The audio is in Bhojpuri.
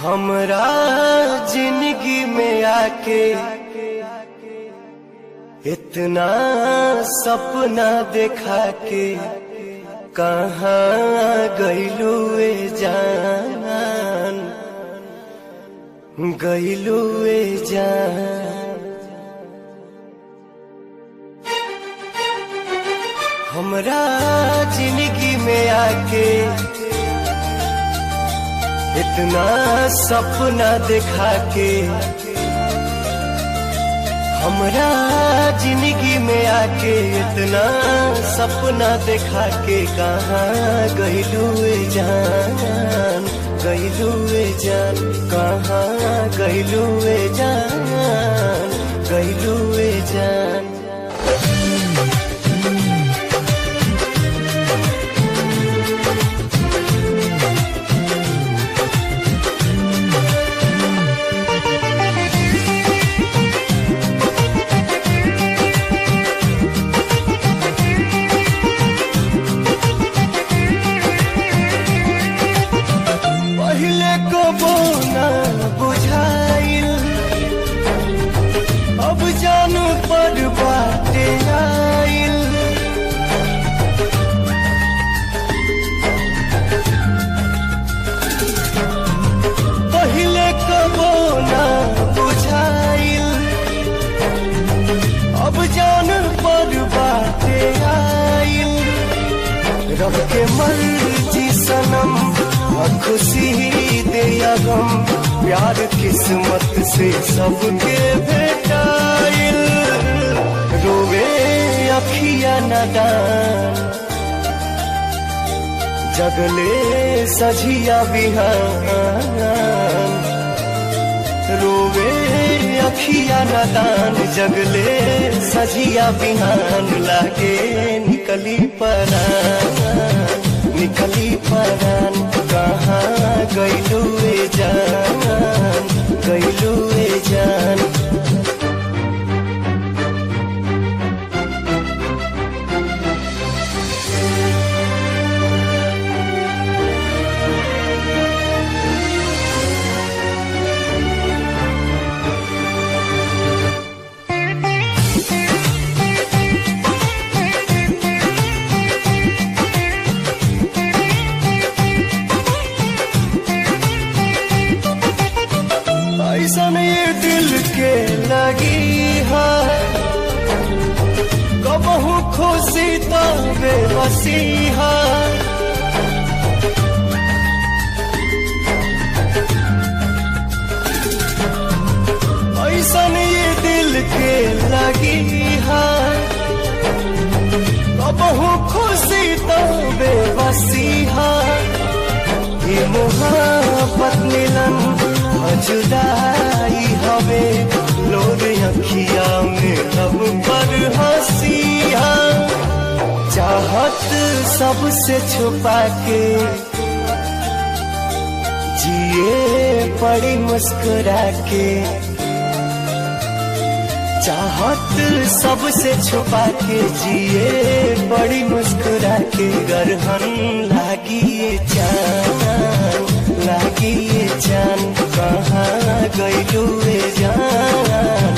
हमरा जिंदगी में आके इतना सपना देखा के कहाँ गइलू ए जान, गइलू ए जान। हमरा जिंदगी में आके इतना सपना देखा के, हमरा जिंदगी में आके इतना सपना देखा के कहाँ गइलू ए जान, गइलू ए जान, कहाँ गइलू ए जान, गइलू ए जान। अब जान पर बाटे आइल, पहले कबो ना बुझाइल, अब जान पर बाटे आइल। रब के मर्जी सनम खुशी दे या गम, प्यार किस्मत से सबके भेटाइल। रोवे अखिया नदान, जगले सझिया बिहान। रोवे अखिया नदान, जगले सझिया बिहान। लागे निकली परान, निकली परान। कहाँ गइलू ए जान, गइलू ए जान। ऐसन ये दिल के लगी है, कबहू खुशी तो बेबसी है। ऐसन ये दिल के लगी है, कबहू खुशी तो बेबसी है। ये मोहब्बत मिलन जुदाई हवे, लोर अखिया में लब पर हंसिया। चाहत सबसे छुपा के जिए पड़ी मुस्कुरा के। चाहत सबसे छुपा के जिए पड़ी मुस्कुरा के। गरहन लागी ये जान, लागी ये जान। कहाँ गइलू ए जान,